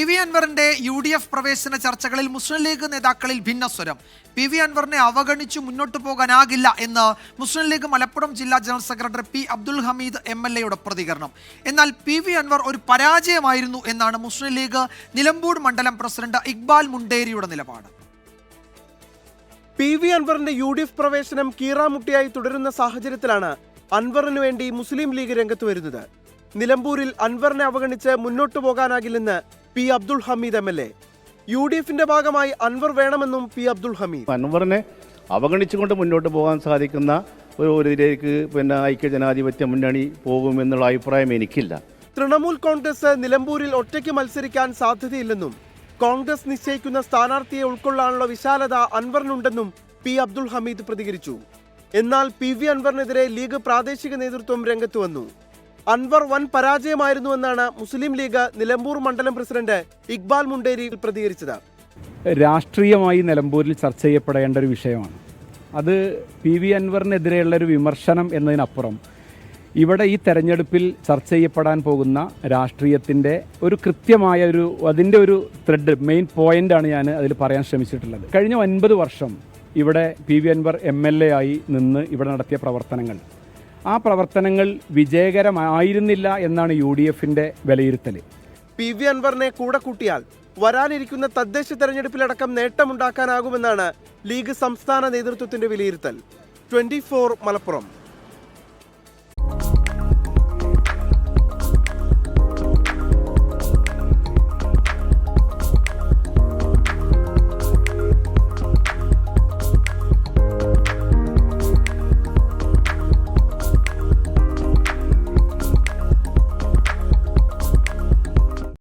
PV. അൻവറിന്റെ UDF പ്രവേശന ചർച്ചകളിൽ മുസ്ലിം ലീഗ് നേതാക്കളിൽ ഭിന്നസ്വരം. പി.വി. അൻവറിനെ അവഗണിച്ചു മുന്നോട്ടു പോകാനാകില്ല എന്ന് മുസ്ലിം ലീഗ് മലപ്പുറം ജില്ലാ general secretary P. Abdul Hameed MLA പ്രതികരണം. എന്നാൽ പി.വി. അൻവർ ഒരു പരാജയമായിരുന്നു എന്നാണ് മുസ്ലിം ലീഗ് നിലമ്പൂർ മണ്ഡലം പ്രസിഡന്റ് ഇക്ബാൽ മുണ്ടേരിയുടെ നിലപാട്. പി.വി. അൻവറിന്റെ UDF പ്രവേശനം കീറാമുട്ടിയായി തുടരുന്ന സാഹചര്യത്തിലാണ് അൻവറിനു വേണ്ടി മുസ്ലിം ലീഗ് രംഗത്ത് വരുന്നത്. നിലമ്പൂരിൽ അൻവറിനെ അവഗണിച്ച് മുന്നോട്ടു പോകാനാകില്ലെന്ന് P. അബ്ദുൽ ഹമീദ് MLA. UDFന്റെ ഭാഗമായി അൻവർ വേണമെന്നും P. അബ്ദുൽ ഹമീദ്. അൻവറിനെ അവഗണിച്ചുകൊണ്ട് മുന്നോട്ട് പോകാൻ സാധിക്കുന്ന ഇതിലേക്ക് ഐക്യ ജനാധിപത്യ മുന്നണി പോകുമെന്നുള്ള അഭിപ്രായം എനിക്കില്ല. തൃണമൂൽ കോൺഗ്രസ് നിലമ്പൂരിൽ ഒറ്റയ്ക്ക് മത്സരിക്കാൻ സാധ്യതയില്ലെന്നും കോൺഗ്രസ് നിശ്ചയിക്കുന്ന സ്ഥാനാർത്ഥിയെ ഉൾക്കൊള്ളാനുള്ള വിശാലത അൻവറിനുണ്ടെന്നും P. അബ്ദുൽ ഹമീദ് പ്രതികരിച്ചു. എന്നാൽ പി.വി. അൻവറിനെതിരെ ലീഗ് പ്രാദേശിക നേതൃത്വം രംഗത്ത് വന്നു. അൻവർ വൻ പരാജയമായിരുന്നുവെന്നാണ് മുസ്ലിം ലീഗ് നിലമ്പൂർ മണ്ഡലം പ്രസിഡന്റ് ഇക്ബാൽ മുണ്ടേരി പ്രതികരിച്ചത്. രാഷ്ട്രീയമായി നിലമ്പൂരിൽ ചർച്ച ചെയ്യപ്പെടേണ്ട ഒരു വിഷയമാണ്. അത് പി.വി. അൻവറിനെതിരെയുള്ള ഒരു വിമർശനം എന്നതിനപ്പുറം ഇവിടെ ഈ തെരഞ്ഞെടുപ്പിൽ ചർച്ച ചെയ്യപ്പെടാൻ പോകുന്ന രാഷ്ട്രീയത്തിൻ്റെ ഒരു കൃത്യമായ അതിൻ്റെ ഒരു ത്രെഡ്, മെയിൻ പോയിൻ്റാണ് ഞാൻ അതിൽ പറയാൻ ശ്രമിച്ചിട്ടുള്ളത്. കഴിഞ്ഞ 9 വർഷം ഇവിടെ പി.വി. അൻവർ MLA ആയി നിന്ന് ഇവിടെ നടത്തിയ പ്രവർത്തനങ്ങൾ, ആ പ്രവർത്തനങ്ങൾ വിജയകരമായിരുന്നില്ല എന്നാണ് UDFന്റെ വിലയിരുത്തൽ. പി.വി. അൻവറിനെ കൂടെ കൂട്ടിയാൽ വരാനിരിക്കുന്ന തദ്ദേശ തെരഞ്ഞെടുപ്പിലടക്കം നേട്ടമുണ്ടാക്കാനാകുമെന്നാണ് ലീഗ് സംസ്ഥാന നേതൃത്വത്തിന്റെ വിലയിരുത്തൽ. 24 മലപ്പുറം.